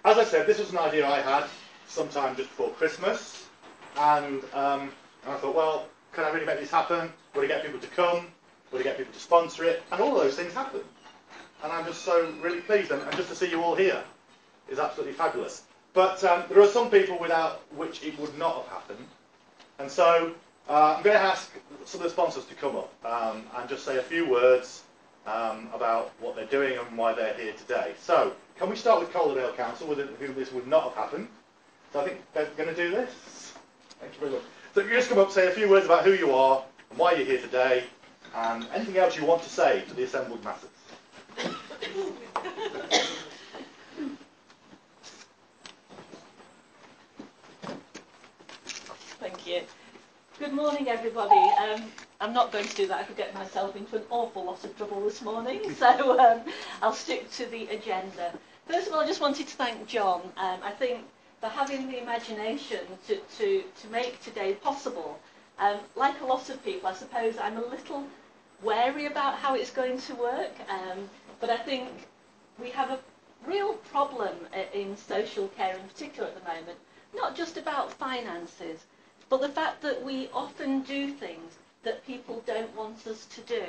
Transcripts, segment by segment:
as I said, this was an idea I had sometime just before Christmas, and I thought, well, can I really make this happen? Would I get people to come? Would I get people to sponsor it? And all of those things happened. And I'm just so really pleased, and just to see you all here is absolutely fabulous. But there are some people without which it would not have happened. And so I'm going to ask some of the sponsors to come up and just say a few words about what they're doing and why they're here today. So, can we start with Calderdale Council, with whom this would not have happened? So I think they're going to do this. Thank you very much. So you just come up, say a few words about who you are and why you're here today, and anything else you want to say to the assembled masses. Thank you. Good morning, everybody. I'm not going to do that. I could get myself into an awful lot of trouble this morning, so I'll stick to the agenda. First of all, I just wanted to thank John. I think for having the imagination to make today possible. Like a lot of people, I suppose I'm a little wary about how it's going to work, but I think we have a real problem in social care in particular at the moment, not just about finances, but the fact that we often do things that people don't want us to do,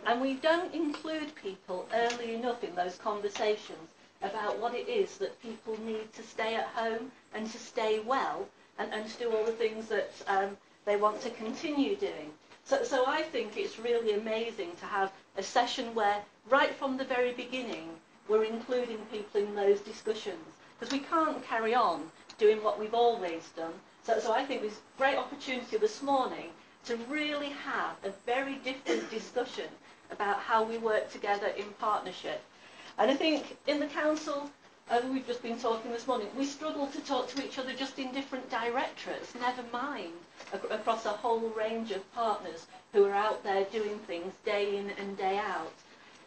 and we don't include people early enough in those conversations about what it is that people need to stay at home and to stay well and to do all the things that they want to continue doing. So I think it's really amazing to have a session where right from the very beginning we're including people in those discussions, because we can't carry on doing what we've always done. So I think there's a great opportunity this morning to really have a very different discussion about how we work together in partnership. And I think in the council, we've just been talking this morning, we struggle to talk to each other just in different directorates, never mind across a whole range of partners who are out there doing things day in and day out.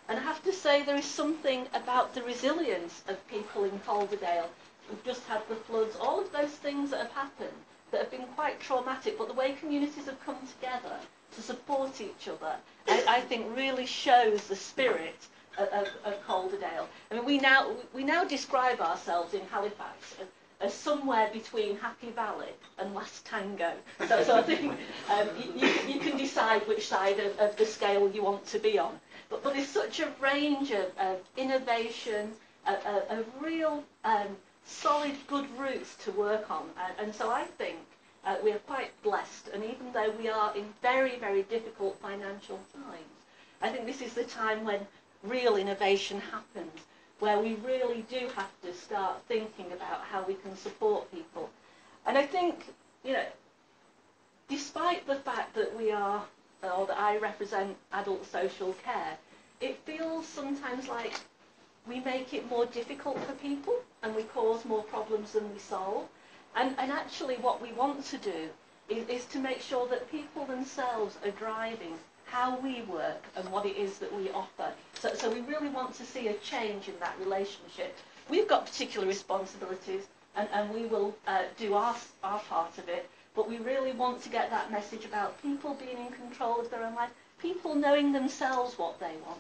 And I have to say there is something about the resilience of people in Calderdale. We've just had the floods, all of those things that have happened that have been quite traumatic, but the way communities have come together to support each other, I think really shows the spirit of Calderdale. I mean, we now describe ourselves in Halifax as somewhere between Happy Valley and Last Tango. So I think you can decide which side of the scale you want to be on. But there's such a range of innovation, of real solid, good roots to work on. And so I think we are quite blessed. And even though we are in very, very difficult financial times, I think this is the time when real innovation happens, where we really do have to start thinking about how we can support people. And I think, you know, despite the fact that we are, or that I represent adult social care, it feels sometimes like we make it more difficult for people and we cause more problems than we solve. And actually what we want to do is to make sure that people themselves are driving how we work and what it is that we offer. So we really want to see a change in that relationship. We've got particular responsibilities and we will do our part of it, but we really want to get that message about people being in control of their own life, people knowing themselves what they want.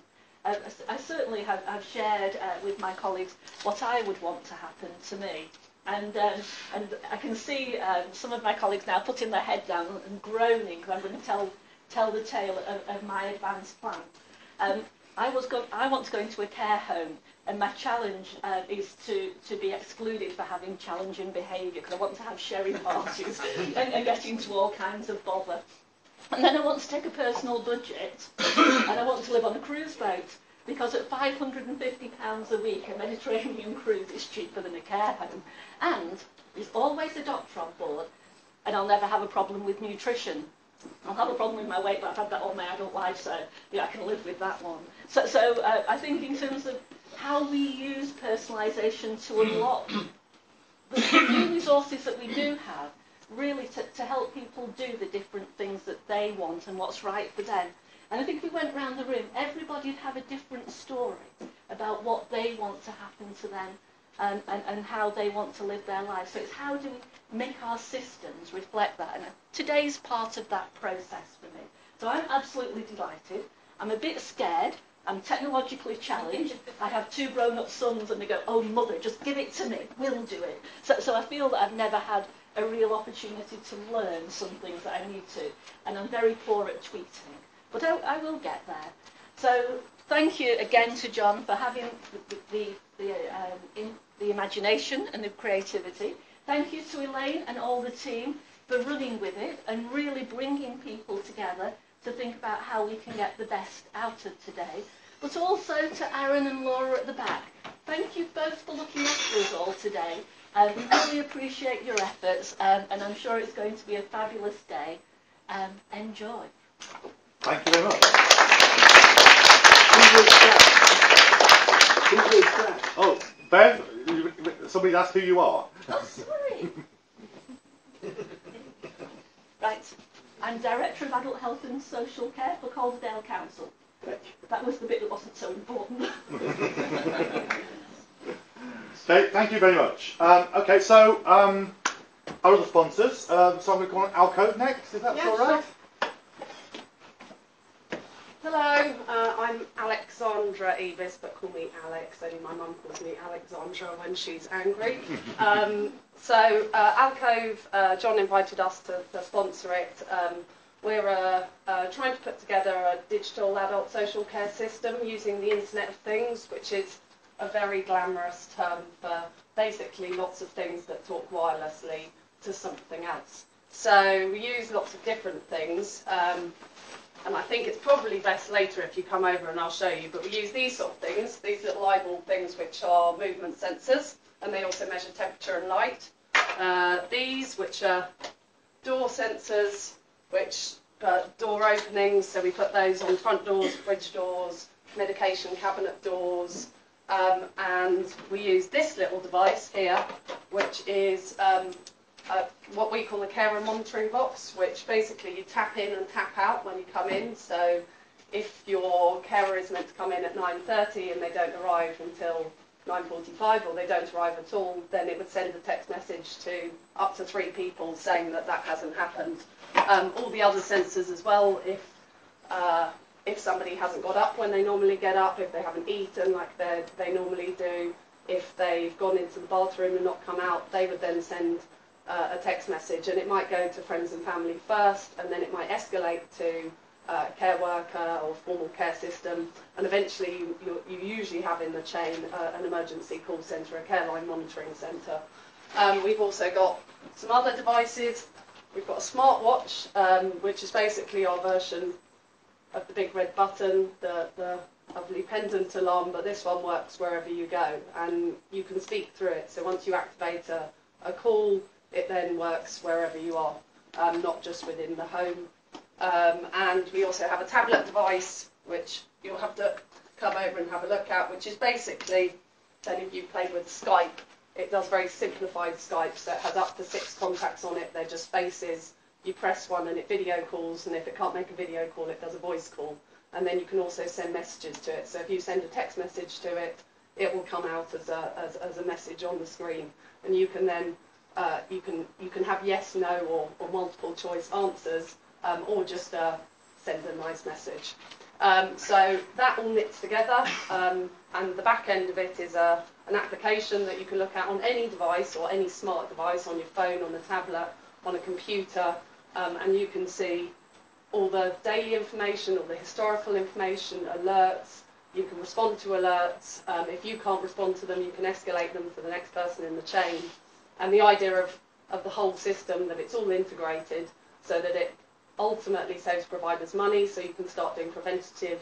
I certainly have shared with my colleagues what I would want to happen to me. And I can see some of my colleagues now putting their head down and groaning because I'm going to tell the tale of my advanced plan. I want to go into a care home, and my challenge is to be excluded for having challenging behaviour, because I want to have sherry parties and get into all kinds of bother. And then I want to take a personal budget, and I want to live on a cruise boat, because at £550 a week, a Mediterranean cruise is cheaper than a care home. And there's always a doctor on board, and I'll never have a problem with nutrition. I'll have a problem with my weight, but I've had that all my adult life, so yeah, I can live with that one. So I think in terms of how we use personalisation to unlock the new resources that we do have, really to help people do the different things that they want and what's right for them. And I think if we went round the room, everybody would have a different story about what they want to happen to them and how they want to live their life. So it's how do we make our systems reflect that? And today's part of that process for me. So I'm absolutely delighted. I'm a bit scared I'm technologically challenged. I have 2 grown-up sons and they go, oh mother, just give it to me, we'll do it. So I feel that I've never had a real opportunity to learn some things that I need to. And I'm very poor at tweeting. But I will get there. So thank you again to John for having the imagination and the creativity. Thank you to Elaine and all the team for running with it and really bringing people together to think about how we can get the best out of today. But also to Aaron and Laura at the back. Thank you both for looking after us all today. We really appreciate your efforts, and I'm sure it's going to be a fabulous day. Enjoy. Thank you very much. Oh, Ben, somebody asked who you are. Oh, sorry. Right. I'm Director of Adult Health and Social Care for Calderdale Council. That was the bit that wasn't so important. Okay, thank you very much. Okay, so our other sponsors. So I'm going to call on Alcove next, if that's all right. Hello, I'm Alexandra Evis, but call me Alex. Only my mum calls me Alexandra when she's angry. So Alcove, John invited us to sponsor it. We're trying to put together a digital adult social care system using the Internet of Things, which is a very glamorous term for basically lots of things that talk wirelessly to something else. So we use lots of different things. And I think it's probably best later if you come over and I'll show you, but we use these sort of things, these little eyeball things which are movement sensors, and they also measure temperature and light. These, which are door sensors, which door openings, so we put those on front doors, fridge doors, medication cabinet doors, and we use this little device here, which is what we call a carer monitoring box, which basically you tap in and tap out when you come in. So if your carer is meant to come in at 9:30 and they don't arrive until 9:45 or they don't arrive at all, then it would send a text message to up to 3 people saying that that hasn't happened. All the other sensors as well, if somebody hasn't got up when they normally get up, if they haven't eaten like they normally do, if they've gone into the bathroom and not come out, they would then send a text message, and it might go to friends and family first, and then it might escalate to a care worker or formal care system, and eventually you usually have in the chain an emergency call centre, a care line monitoring centre. We've also got some other devices. We've got a smartwatch, which is basically our version of the big red button, the lovely pendant alarm, but this one works wherever you go, and you can speak through it. So once you activate a call, it then works wherever you are, not just within the home. And we also have a tablet device, which you'll have to come over and have a look at, which is basically, then if you've played with Skype, it does very simplified Skype, so it has up to 6 contacts on it. They're just faces. You press one and it video calls, and if it can't make a video call, it does a voice call. And then you can also send messages to it. So if you send a text message to it, it will come out as a message on the screen, and you can then you can have yes, no, or multiple choice answers, or just send a nice message. So that all knits together, and the back end of it is an application that you can look at on any device or any smart device, on your phone, on a tablet, on a computer, and you can see all the daily information, all the historical information, alerts. You can respond to alerts. If you can't respond to them, you can escalate them to the next person in the chain. And the idea of the whole system, that it's all integrated so that it ultimately saves providers money, so you can start doing preventative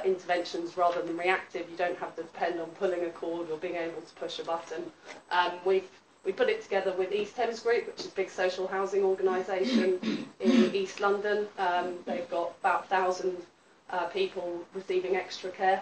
interventions rather than reactive. You don't have to depend on pulling a cord or being able to push a button. We put it together with East Thames Group, which is a big social housing organisation in East London. They've got about 1,000 people receiving extra care.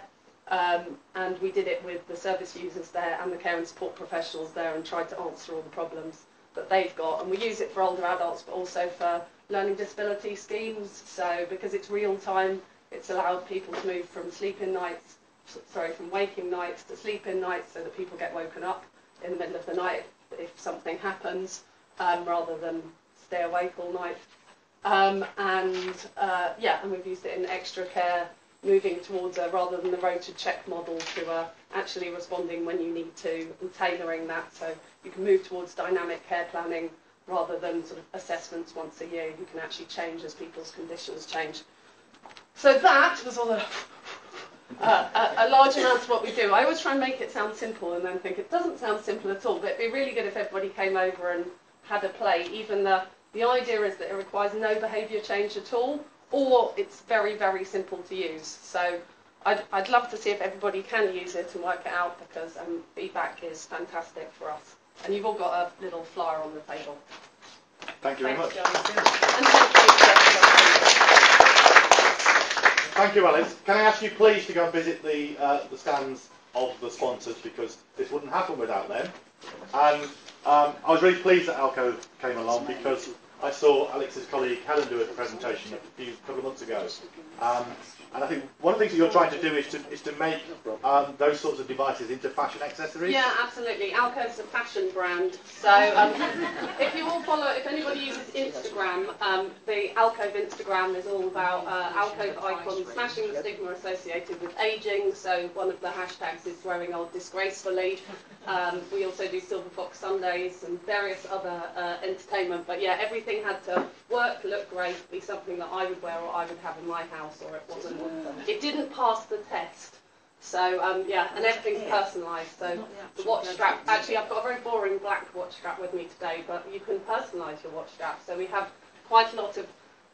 And we did it with the service users there and the care and support professionals there, and tried to answer all the problems that they've got. And we use it for older adults, but also for learning disability schemes. So because it's real time, it's allowed people to move from from waking nights to sleep-in nights, so that people get woken up in the middle of the night if something happens, rather than stay awake all night. And we've used it in extra care moving towards rather than the road to check model to actually responding when you need to and tailoring that so you can move towards dynamic care planning rather than sort of assessments once a year. You can actually change as people's conditions change. So that was all a large amount of what we do. I always try and make it sound simple and then think it doesn't sound simple at all, but it'd be really good if everybody came over and had a play. Even the idea is that it requires no behaviour change at all, or it's very, very simple to use. So I'd love to see if everybody can use it and work it out, because feedback is fantastic for us. And you've all got a little flyer on the table. Thank you very much. Thanks, John. And thank you. Thank you, Alice. Can I ask you please to go and visit the stands of the sponsors, because this wouldn't happen without them. And I was really pleased that Alco came along, because I saw Alex's colleague Helen do a presentation a couple of months ago. And I think one of the things that you're trying to do is to make those sorts of devices into fashion accessories. Yeah, absolutely. Alco's a fashion brand. So if you all follow, if anybody uses Instagram, the Alcove Instagram is all about Alcove icons smashing the stigma associated with ageing. So one of the hashtags is growing old disgracefully. We also do Silver Fox Sundays and various other entertainment. But yeah, everything had to work, look great, be something that I would wear or I would have in my house, or it wasn't. It didn't pass the test. So yeah, and everything's personalised. So the watch strap, actually I've got a very boring black watch strap with me today, but you can personalise your watch strap. So we have quite a lot of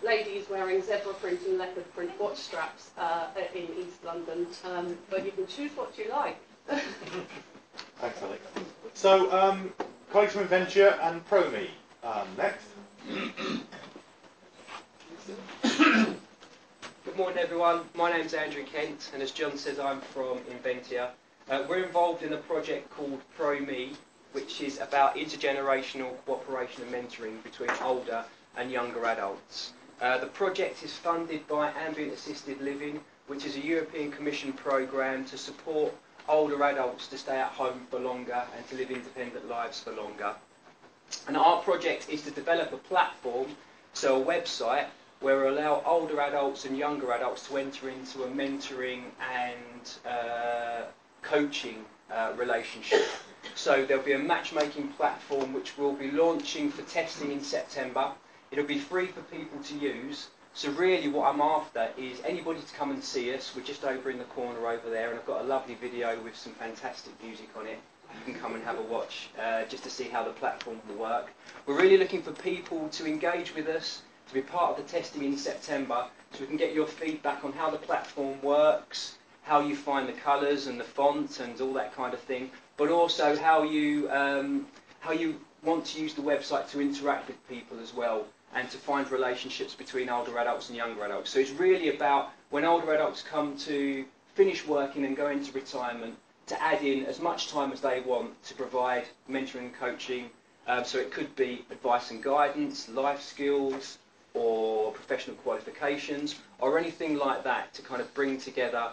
ladies wearing zebra print and leopard print watch straps in East London, but you can choose what you like. Thanks, Alex. So colleagues from Inventia and ProMe next. Good morning, everyone. My name's Andrew Kent, and as John says, I'm from Inventia. We're involved in a project called ProMe, which is about intergenerational cooperation and mentoring between older and younger adults. The project is funded by Ambient Assisted Living, which is a European Commission programme to support older adults to stay at home for longer and to live independent lives for longer. And our project is to develop a platform, so a website, where we allow older adults and younger adults to enter into a mentoring and coaching relationship. So there'll be a matchmaking platform which we'll be launching for testing in September. It'll be free for people to use. So really what I'm after is anybody to come and see us. We're just over in the corner over there, and I've got a lovely video with some fantastic music on it. You can come and have a watch just to see how the platform will work. We're really looking for people to engage with us, to be part of the testing in September, so we can get your feedback on how the platform works, how you find the colours and the font and all that kind of thing, but also how you want to use the website to interact with people as well, and to find relationships between older adults and younger adults. So it's really about when older adults come to finish working and go into retirement, to add in as much time as they want to provide mentoring and coaching. So it could be advice and guidance, life skills, or professional qualifications, or anything like that, to kind of bring together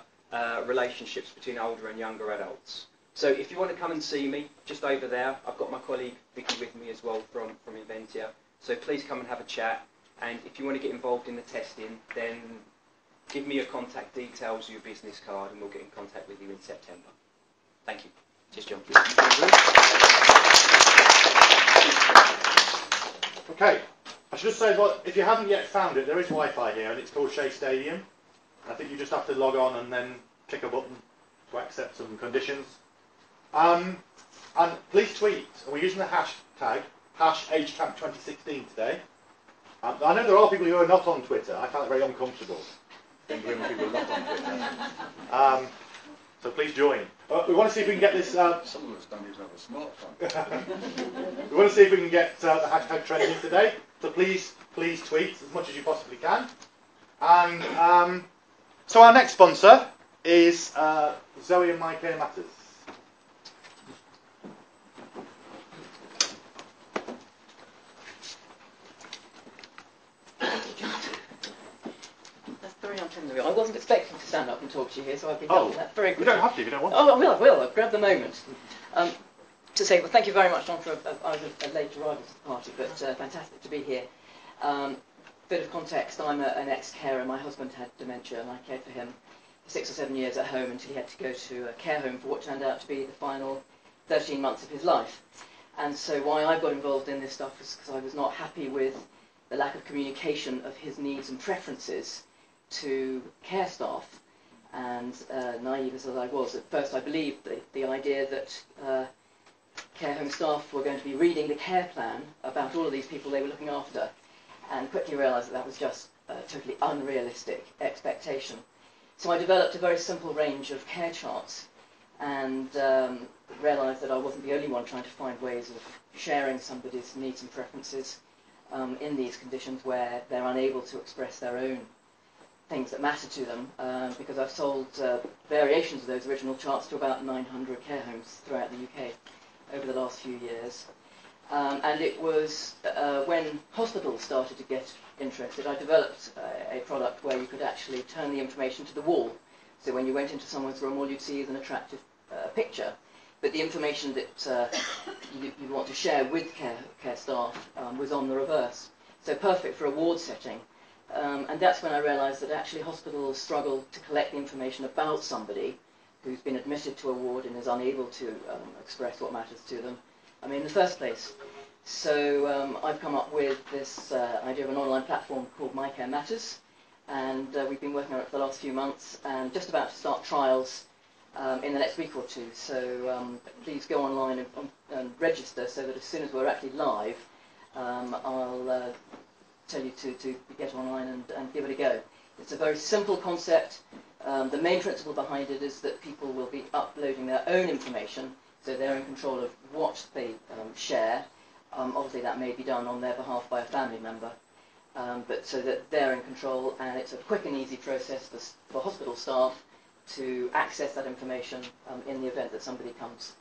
relationships between older and younger adults. So if you want to come and see me, just over there, I've got my colleague Vicky with me as well from Inventia. So please come and have a chat, and if you want to get involved in the testing, then give me your contact details, your business card, and we'll get in contact with you in September. Thank you. Cheers, John. Okay. I should just say, well, if you haven't yet found it, there is Wi-Fi here, and it's called Shea Stadium. I think you just have to log on and then click a button to accept some conditions. And please tweet. We're using the hashtag #AgeCamp2016 today. I know there are people who are not on Twitter. I find it very uncomfortable thinking of people who are not on Twitter. So please join. We want to see if we can get this... Some of us don't even have a smartphone. We want to see if we can get the hashtag trending today. So please tweet as much as you possibly can. And so our next sponsor is Zoe and My Care Matters. I wasn't expecting to stand up and talk to you here, so I've been helping that very quickly. You don't have to if you don't want to. Oh, I will. I'll grab the moment. To say, well, thank you very much, John, for I was a late arrival to the party, but fantastic to be here. Bit of context, I'm an ex-carer. My husband had dementia and I cared for him. 6 or 7 years at home until he had to go to a care home for what turned out to be the final 13 months of his life. And so why I got involved in this stuff was because I was not happy with the lack of communication of his needs and preferences to care staff. And naive as I was, at first I believed the idea that care home staff were going to be reading the care plan about all of these people they were looking after, and quickly realised that that was just a totally unrealistic expectation. So I developed a very simple range of care charts, and realised that I wasn't the only one trying to find ways of sharing somebody's needs and preferences in these conditions where they're unable to express their own things that matter to them, because I've sold variations of those original charts to about 900 care homes throughout the UK over the last few years. And it was when hospitals started to get interested, I developed a product where you could actually turn the information to the wall. So when you went into someone's room, all you'd see is an attractive picture, but the information that you want to share with care staff was on the reverse. So perfect for a ward setting. And that's when I realised that actually hospitals struggle to collect the information about somebody who's been admitted to a ward and is unable to express what matters to them in the first place. So I've come up with this idea of an online platform called My Care Matters, and we've been working on it for the last few months and just about to start trials in the next week or two. So please go online and register so that as soon as we're actually live, I'll tell you to get online and give it a go. It's a very simple concept. The main principle behind it is that people will be uploading their own information, so they're in control of what they share. Obviously that may be done on their behalf by a family member, but so that they're in control, and it's a quick and easy process for hospital staff to access that information in the event that somebody comes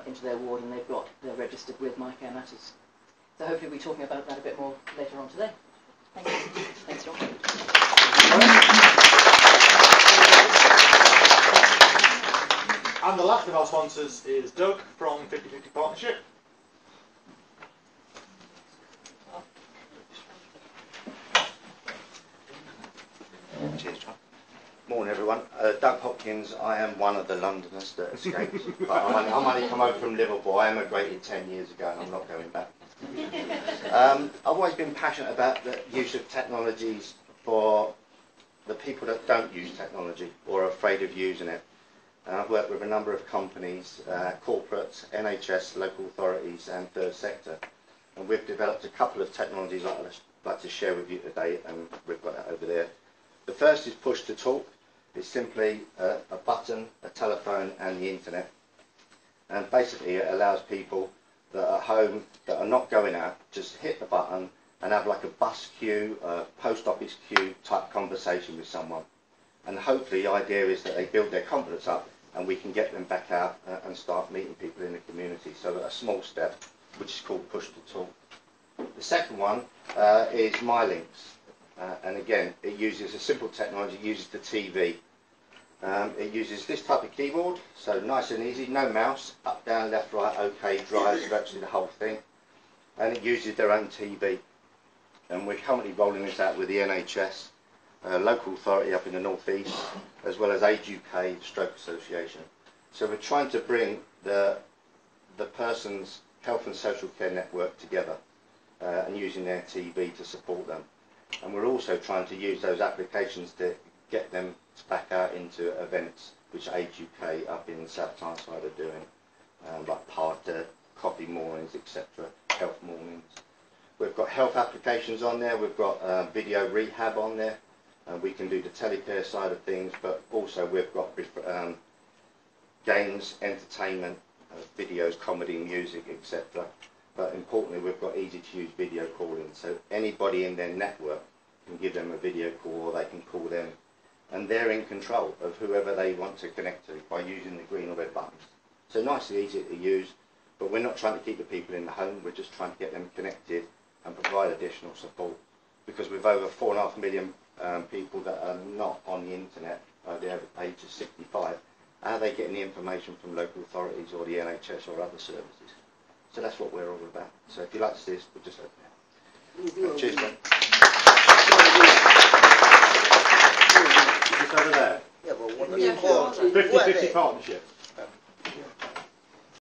into their ward and they're registered with My Care Matters. So hopefully we'll be talking about that a bit more later on today. Thank you. Thanks, John. And the last of our sponsors is Doug from 50/50 Partnership. Cheers, John. Morning, everyone. Doug Hopkins. I am one of the Londoners that escaped. But I'm only come over from Liverpool. I emigrated 10 years ago and I'm not going back. I've always been passionate about the use of technologies for the people that don't use technology or are afraid of using it. And I've worked with a number of companies, corporates, NHS, local authorities and third sector. And we've developed a couple of technologies I'd like to share with you today, and we've got that over there. The first is push to talk. It's simply a button, a telephone and the internet. And basically it allows people that are at home, that are not going out, just hit the button and have like a bus queue, a post office queue type conversation with someone. And hopefully the idea is that they build their confidence up and we can get them back out and start meeting people in the community. So a small step, which is called push to talk. The second one is My Links. And again, it uses a simple technology, it uses the TV. It uses this type of keyboard, so nice and easy, no mouse, up, down, left, right, OK, drives virtually the whole thing. And it uses their own TV. And we're currently rolling this out with the NHS, local authority up in the North East, as well as Age UK, the Stroke Association. So we're trying to bring the person's health and social care network together and using their TV to support them. And we're also trying to use those applications to get them back out into events, which Age UK up in South Tyneside are doing, like party, coffee mornings, etc., health mornings. We've got health applications on there, we've got video rehab on there, and we can do the telecare side of things, but also we've got games, entertainment, videos, comedy, music, etc. But importantly, we've got easy to use video calling, so anybody in their network can give them a video call or they can call them, and they're in control of whoever they want to connect to by using the green or red buttons. So nice and easy to use, but we're not trying to keep the people in the home, we're just trying to get them connected and provide additional support, because with over 4.5 million people that are not on the internet by the age of 65, how are they getting the information from local authorities or the NHS or other services? So that's what we're all about. So if you'd like to see this, we'll just open it. Cheers, Ben. just over there. Yeah, but what Yeah, does 50-50 partnership.